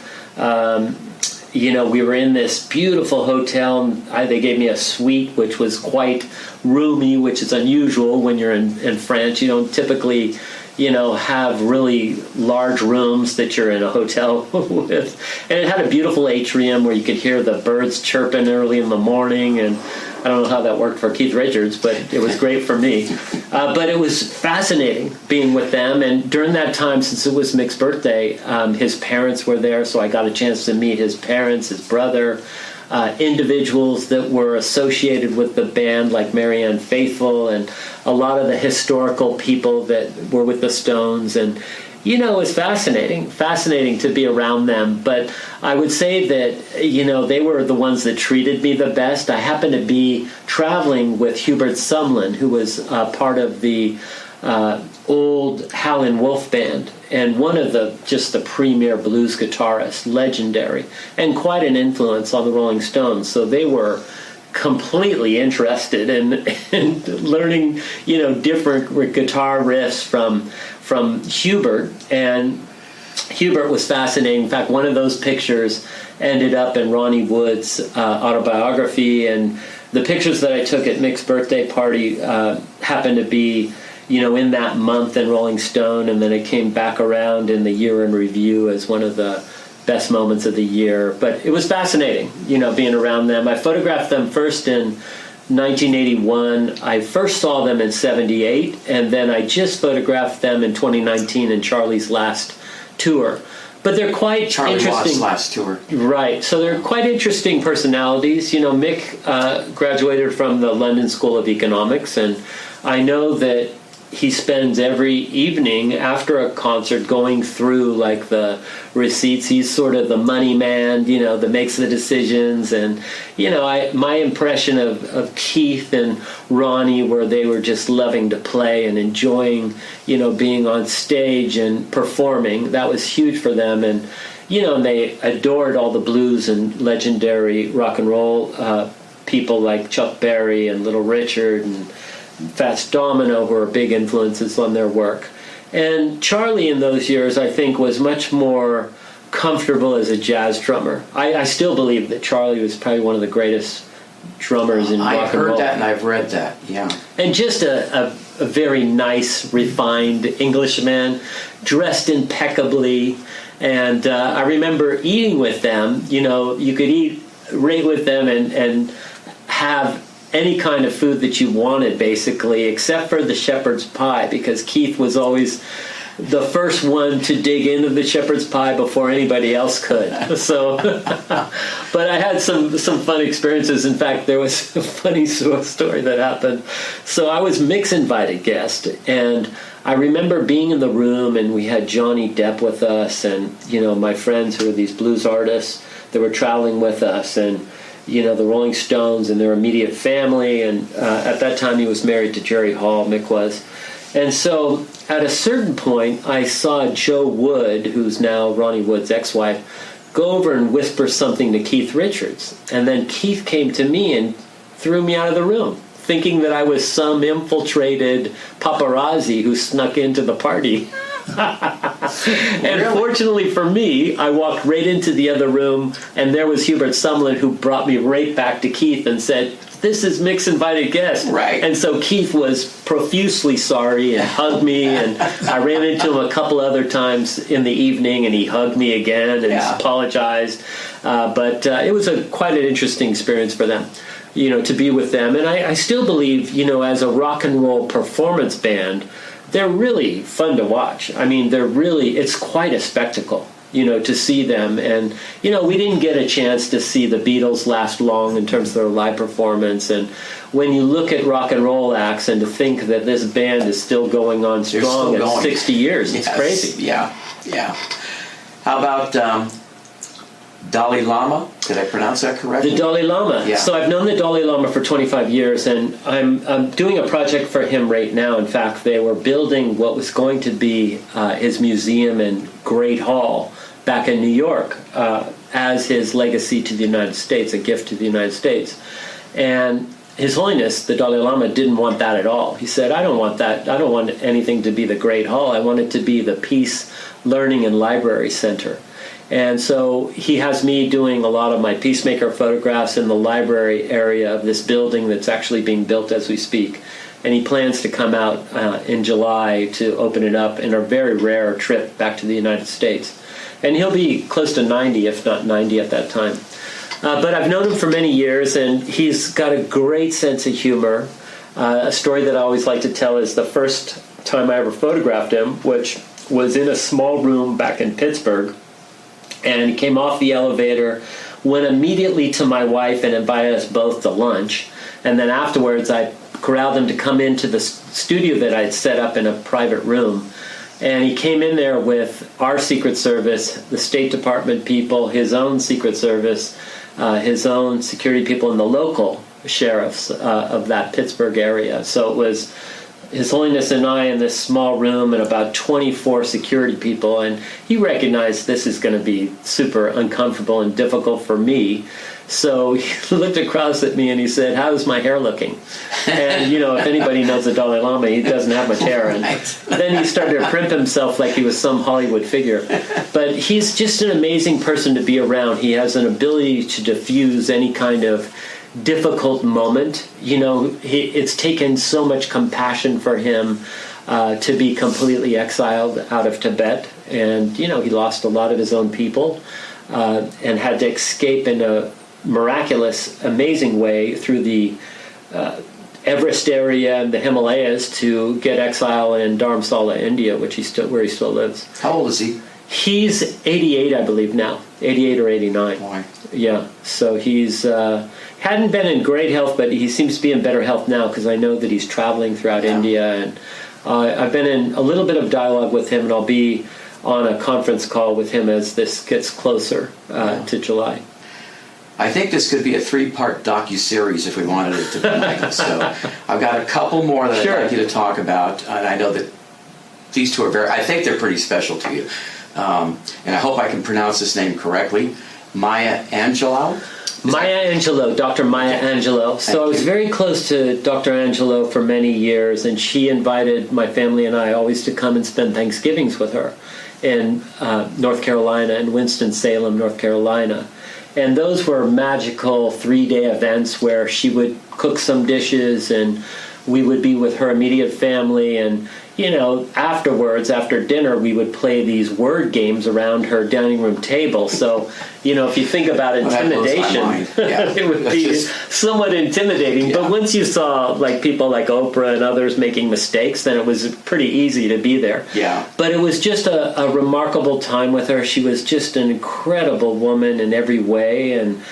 We were in this beautiful hotel. They gave me a suite, which was quite roomy, which is unusual when you're in France. You don't typically, have really large rooms that you're in a hotel with. And it had a beautiful atrium where you could hear the birds chirping early in the morning. And I don't know how that worked for Keith Richards, but it was great for me. But it was fascinating being with them. And during that time, since it was Mick's birthday, his parents were there, so I got a chance to meet his parents, his brother, individuals that were associated with the band, like Marianne Faithfull, and a lot of the historical people that were with the Stones. And it was fascinating to be around them. But I would say that, they were the ones that treated me the best. I happened to be traveling with Hubert Sumlin, who was part of the old Howlin' Wolf band, and one of the premier blues guitarists, legendary, and quite an influence on the Rolling Stones. So they were completely interested in learning, different guitar riffs from Hubert, and Hubert was fascinating. In fact, one of those pictures ended up in Ronnie Wood's autobiography, and the pictures that I took at Mick's birthday party happened to be, in that month in Rolling Stone, and then it came back around in the year in review as one of the best moments of the year. But it was fascinating, being around them. I photographed them first in 1981. I first saw them in 78, and then I just photographed them in 2019 in Charlie's last tour. But they're quite Charlie interesting. Watts' last tour. Right. So they're quite interesting personalities. Mick graduated from the London School of Economics, and I know that he spends every evening after a concert going through like the receipts. He's sort of the money man, that makes the decisions. And, my impression of Keith and Ronnie were they were just loving to play and enjoying, being on stage and performing. That was huge for them. And, and they adored all the blues and legendary rock and roll people like Chuck Berry and Little Richard and Fats Domino, who are big influences on their work. And Charlie in those years, I think, was much more comfortable as a jazz drummer. I still believe that Charlie was probably one of the greatest drummers in rock and roll. I've heard that and I've read that, yeah. And just a very nice, refined Englishman, dressed impeccably. And I remember eating with them. You could eat right with them and have any kind of food that you wanted, basically, except for the shepherd's pie, because Keith was always the first one to dig into the shepherd's pie before anybody else could. So, but I had some fun experiences. In fact, there was a funny story that happened. So I was Mick's invited guest, and I remember being in the room, and we had Johnny Depp with us, and my friends who were these blues artists that were traveling with us, and the Rolling Stones and their immediate family. And at that time, he was married to Jerry Hall, Mick was. And so at a certain point, I saw Joe Wood, who's now Ronnie Wood's ex-wife, go over and whisper something to Keith Richards. And then Keith came to me and threw me out of the room, thinking that I was some infiltrated paparazzi who snuck into the party. And really? Fortunately for me, I walked right into the other room, and there was Hubert Sumlin, who brought me right back to Keith and said, "This is Mick's invited guest." Right. And so Keith was profusely sorry and hugged me, and I ran into him a couple other times in the evening, and he hugged me again and apologized. But it was quite an interesting experience for them, to be with them. And I still believe, as a rock and roll performance band, they're really fun to watch. I mean, it's quite a spectacle, to see them. And, we didn't get a chance to see the Beatles last long in terms of their live performance. And when you look at rock and roll acts and to think that this band is still going on strong at 60 years, it's crazy. Yeah. How about Dalai Lama? Did I pronounce that correctly? The Dalai Lama. Yeah. So I've known the Dalai Lama for 25 years, and I'm doing a project for him right now. In fact, they were building what was going to be his museum in Great Hall back in New York as his legacy to the United States, a gift to the United States. And His Holiness, the Dalai Lama, didn't want that at all. He said, I don't want that. I don't want anything to be the Great Hall. I want it to be the Peace Learning and Library Center. And so he has me doing a lot of my Peacemaker photographs in the library area of this building that's actually being built as we speak. And he plans to come out in July to open it up in a very rare trip back to the United States. And he'll be close to 90, if not 90 at that time. But I've known him for many years, and he's got a great sense of humor. A story that I always like to tell is the first time I ever photographed him, which was in a small room back in Pittsburgh. And he came off the elevator, went immediately to my wife and invited us both to lunch. And then afterwards, I corralled him to come into the studio that I'd set up in a private room. And he came in there with our Secret Service, the State Department people, his own Secret Service, his own security people, and the local sheriffs of that Pittsburgh area. So it was His Holiness and I in this small room and about 24 security people, and he recognized this is going to be super uncomfortable and difficult for me. So he looked across at me and he said, "How's my hair looking?" And, if anybody knows the Dalai Lama, he doesn't have much hair. And then he started to primp himself like he was some Hollywood figure. But he's just an amazing person to be around. He has an ability to diffuse any kind of difficult moment. It's taken so much compassion for him to be completely exiled out of Tibet. And, he lost a lot of his own people and had to escape in a miraculous, amazing way through the Everest area and the Himalayas to get exile in Dharamsala, India, where he still lives. How old is he? He's 88, I believe now, 88 or 89. Boy. Yeah, so he's hadn't been in great health, but he seems to be in better health now because I know that he's traveling throughout India, and I've been in a little bit of dialogue with him, and I'll be on a conference call with him as this gets closer to July. I think this could be a 3-part docuseries if we wanted it to be, Michael. So I've got a couple more that I'd like you to talk about, and I know that these two are I think they're pretty special to you. And I hope I can pronounce this name correctly. Maya Angelou? Maya Angelou, Dr. Maya Angelou. So I was very close to Dr. Angelou for many years, and she invited my family and I always to come and spend Thanksgivings with her in North Carolina, in Winston-Salem, North Carolina. And those were magical 3-day events where she would cook some dishes and we would be with her immediate family. And, afterwards, after dinner, we would play these word games around her dining room table. So, if you think about intimidation, it would be somewhat intimidating. Yeah. But once you saw people like Oprah and others making mistakes, then it was pretty easy to be there. Yeah. But it was just a remarkable time with her. She was just an incredible woman in every way. And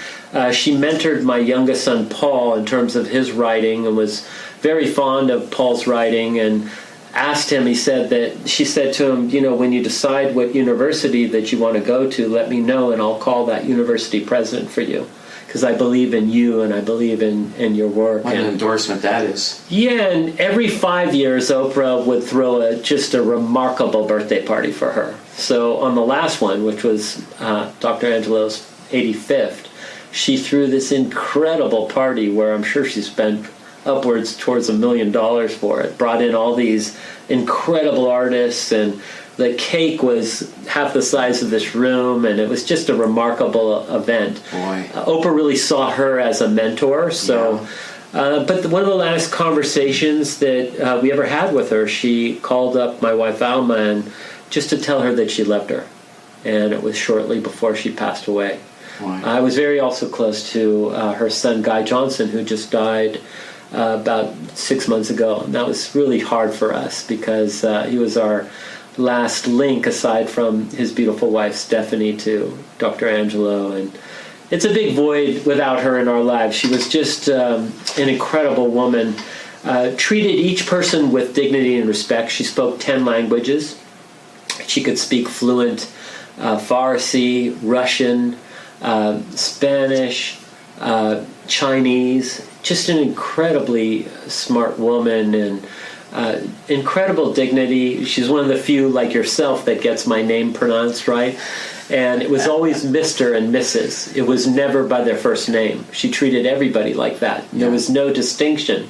she mentored my youngest son, Paul, in terms of his writing, and was very fond of Paul's writing, and asked him, she said to him, when you decide what university that you want to go to, let me know and I'll call that university president for you, because I believe in you and I believe in your work. What an endorsement that is. Yeah, and every 5 years Oprah would throw just a remarkable birthday party for her. So on the last one, which was Dr. Angelou's 85th, she threw this incredible party where I'm sure she spent upwards towards $1 million for it, brought in all these incredible artists, and the cake was half the size of this room, and it was just a remarkable event. Boy. Oprah really saw her as a mentor, so... Yeah. But one of the last conversations that we ever had with her, she called up my wife Alma and just to tell her that she loved her, and it was shortly before she passed away. Boy. I was very also close to her son Guy Johnson, who just died about 6 months ago, and that was really hard for us because he was our last link aside from his beautiful wife Stephanie to Dr. Angelou, and it's a big void without her in our lives. She was just an incredible woman, treated each person with dignity and respect. She spoke 10 languages. She could speak fluent Farsi, Russian, Spanish, Chinese. Just an incredibly smart woman and incredible dignity. She's one of the few, like yourself, that gets my name pronounced right. And it was always Mr. and Mrs. It was never by their first name. She treated everybody like that. There was no distinction,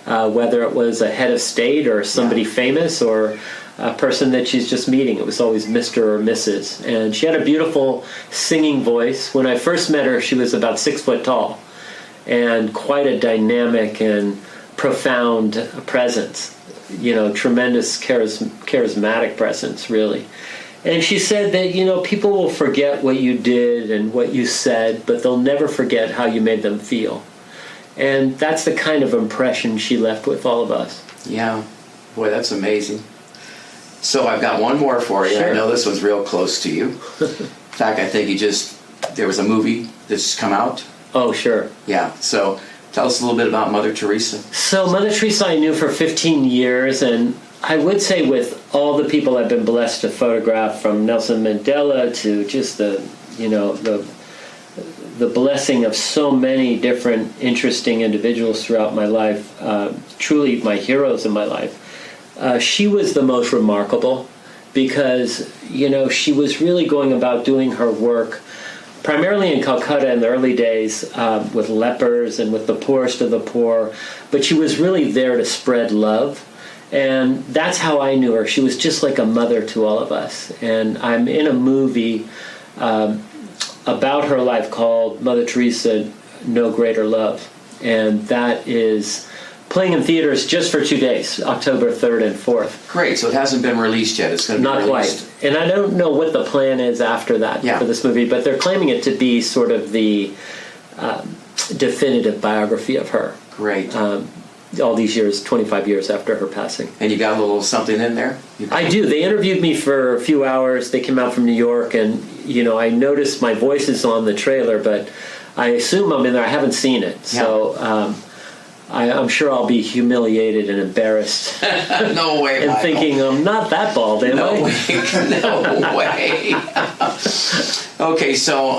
whether it was a head of state or somebody famous or a person that she's just meeting. It was always Mr. or Mrs. And she had a beautiful singing voice. When I first met her, she was about 6 foot tall and quite a dynamic and profound presence. Tremendous charismatic presence, really. And she said that, people will forget what you did and what you said, but they'll never forget how you made them feel. And that's the kind of impression she left with all of us. Yeah. Boy, that's amazing. So I've got one more for you. Sure. I know this one's real close to you. In fact, I think there was a movie that's come out. Oh, sure. Yeah. So tell us a little bit about Mother Teresa. So Mother Teresa I knew for 15 years, and I would say with all the people I've been blessed to photograph, from Nelson Mandela to just the blessing of so many different interesting individuals throughout my life, truly my heroes in my life. she was the most remarkable because, she was really going about doing her work primarily in Calcutta in the early days with lepers and with the poorest of the poor. But she was really there to spread love. And that's how I knew her. She was just like a mother to all of us. And I'm in a movie about her life called Mother Teresa, No Greater Love. And that is playing in theaters just for 2 days, October 3rd and 4th. Great, so it hasn't been released yet. It's going to be released. Not quite. And I don't know what the plan is after that for this movie, but they're claiming it to be sort of the definitive biography of her. Great. All these years, 25 years after her passing. And you got a little something in there? I do. They interviewed me for a few hours. They came out from New York, and, I noticed my voice is on the trailer, but I assume I'm in there. I haven't seen it. Yeah. So I'm sure I'll be humiliated and embarrassed. No way, and Michael. Thinking I'm not that bald, am I? No way. Okay, so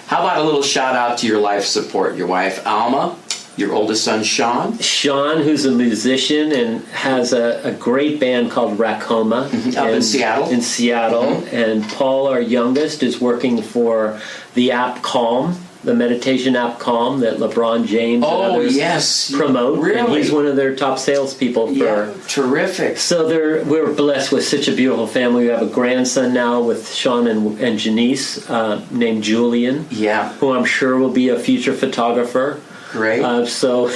how about a little shout out to your life support? Your wife, Alma, your oldest son, Sean. Sean, who's a musician and has a great band called Racoma. Up in Seattle. In Seattle. Mm-hmm. And Paul, our youngest, is working for the app Calm, the meditation app Calm that LeBron James and others promote. Really? And he's one of their top salespeople for. Terrific. So we're blessed with such a beautiful family. We have a grandson now with Sean and Janice named Julian. Yeah. Who I'm sure will be a future photographer. Great. So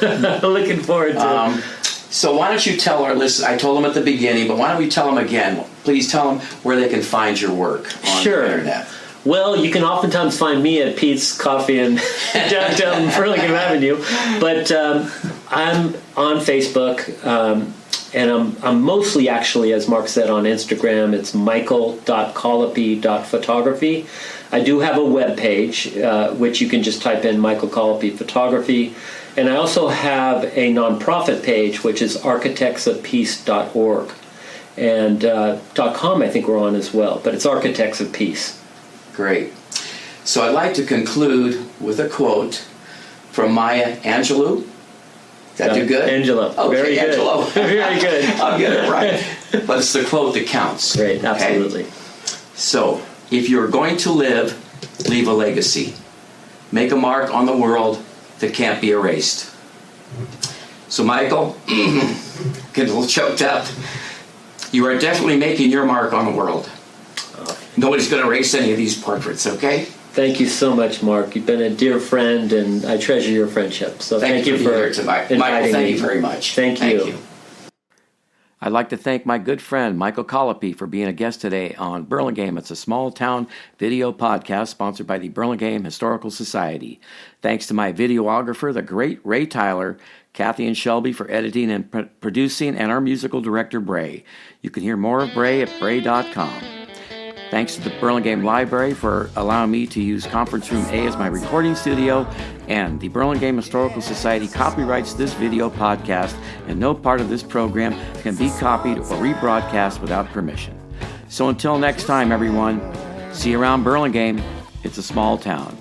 looking forward to So why don't you tell our listeners, I told them at the beginning, but why don't we tell them again? Please tell them where they can find your work on the internet. Well, you can oftentimes find me at Pete's Coffee in downtown Burlingame Avenue, but I'm on Facebook, and I'm mostly actually, as Mark said, on Instagram. It's michael.collopy.photography. I do have a web page, which you can just type in Michael Collopy Photography, and I also have a nonprofit page, which is architectsofpeace.org, and .com I think we're on as well, but it's Architects of Peace. Great. So I'd like to conclude with a quote from Maya Angelou. Is that too good? Angelou. Okay, very good. Angelou. Very good. I'll get it right. But it's the quote that counts. Great, absolutely. Okay? So, if you're going to live, leave a legacy. Make a mark on the world that can't be erased. So, Michael, get a little choked up. You are definitely making your mark on the world. Nobody's going to erase any of these portraits, okay? Thank you so much, Mark. You've been a dear friend, and I treasure your friendship. So thank you for inviting Michael, thank me. you very much. Thank you. I'd like to thank my good friend Michael Collopy for being a guest today on Burlingame. It's a small town video podcast sponsored by the Burlingame Historical Society. Thanks to my videographer, the great Ray Tyler, Kathy and Shelby for editing and producing, and our musical director, Bray. You can hear more of Bray at bray.com. Thanks to the Burlingame Library for allowing me to use Conference Room A as my recording studio, and the Burlingame Historical Society copyrights this video podcast, and no part of this program can be copied or rebroadcast without permission. So until next time, everyone, see you around Burlingame. It's a small town.